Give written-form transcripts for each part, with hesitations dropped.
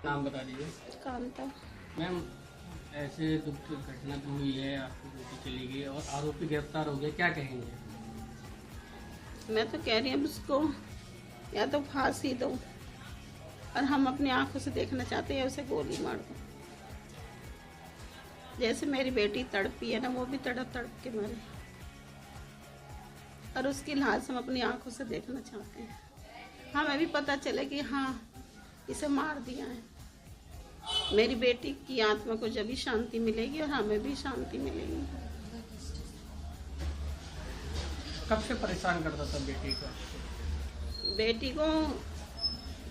नाम बता दीजिए। कांता। मैम, ऐसे दुख घटना तो हुई है, आपकी बेटी चली गई और आरोपी गिरफ्तार हो गया, क्या कहेंगे? मैं तो कह रही हूँ उसको या तो फांसी दो, और हम अपनी आंखों से देखना चाहते हैं उसे गोली मार दो। जैसे मेरी बेटी तड़पी है ना, वो भी तड़प तड़प के मरे, और उसकी लाश हम अपनी आंखों से देखना चाहते हैं। हमें भी पता चले कि हाँ, इसे मार दिया है। मेरी बेटी की आत्मा को जब भी शांति मिलेगी और हमें भी शांति मिलेगी। कब से परेशान करता था बेटी को? बेटी को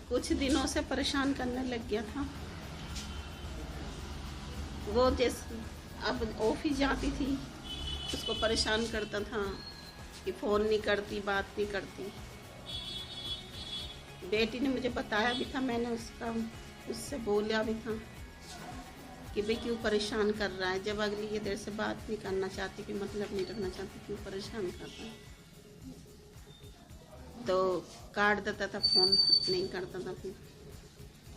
कुछ दिनों से परेशान करने लग गया था। वो जैसे अब ऑफिस जाती थी, उसको परेशान करता था कि फ़ोन नहीं करती, बात नहीं करती। बेटी ने मुझे बताया भी था, मैंने उससे बोला भी था कि भाई क्यों परेशान कर रहा है, जब अगली ये देर से बात नहीं करना चाहती, कि मतलब नहीं रखना चाहती, क्यों परेशान कर रहा है। तो काट देता था फ़ोन, नहीं करता था। फिर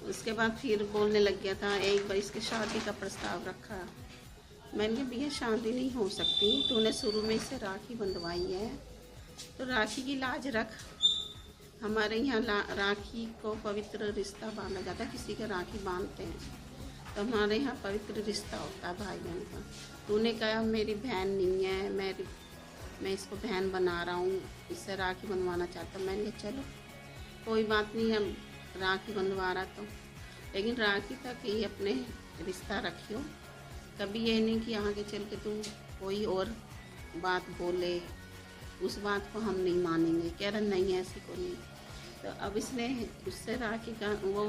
उसके बाद फिर बोलने लग गया था, एक बार इसकी शादी का प्रस्ताव रखा। मैंने कहा भैया शादी नहीं हो सकती, तूने शुरू में इससे राखी बंधवाई है तो राखी की लाज रख। हमारे यहाँ राखी को पवित्र रिश्ता बांधा जाता है, किसी का राखी बांधते हैं तो हमारे यहाँ पवित्र रिश्ता होता है भाई बहन का। तूने कहा मेरी बहन नहीं है, मैं इसको बहन बना रहा हूँ, इससे राखी बंधवाना चाहता हूँ। मैंने कहा चलो कोई बात नहीं, हम राखी बंधवा रहा तो, लेकिन राखी तक ही अपने रिश्ता रखियो। कभी ये नहीं कि आगे चल के तू कोई और बात बोले, उस बात को हम नहीं मानेंगे। कह रहा नहीं ऐसी को नहीं। तो अब इसने उससे राखी का वो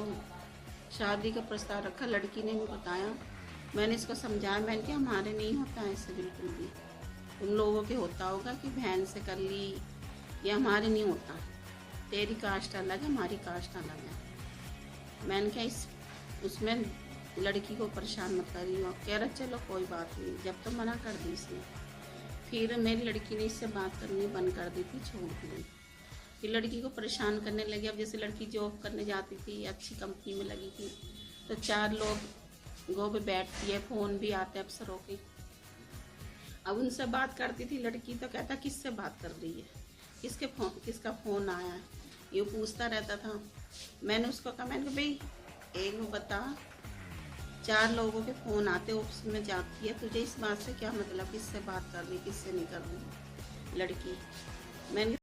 शादी का प्रस्ताव रखा। लड़की ने भी बताया, मैंने इसको समझाया, मैंने कहा हमारे नहीं होता ऐसे बिल्कुल भी, उन लोगों के होता होगा कि बहन से कर ली, ये हमारे नहीं होता। तेरी कास्ट अलग है, हमारी कास्ट अलग है। मैंने कहा उसमें लड़की को परेशान मत करिए। कह रहा चलो कोई बात नहीं, जब तो मना कर दी इसने। फिर मेरी लड़की ने इससे बात करनी बंद कर दी थी, छोड़ दी। फिर लड़की को परेशान करने लगे। अब जैसे लड़की जॉब करने जाती थी, अच्छी कंपनी में लगी थी, तो 4 लोग गो पे बैठती है, फ़ोन भी आते अफसरों के। अब उनसे बात करती थी लड़की, तो कहता किससे बात कर रही है, किसका फ़ोन आया है, ये पूछता रहता था। मैंने उसको कहा, मैंने कहा भाई एक बता, 4 लोगों के फ़ोन आते, ऑफिस में जाती है, तुझे इस बात से क्या मतलब, किससे बात कर रही, किससे नहीं कर रही लड़की। मैंने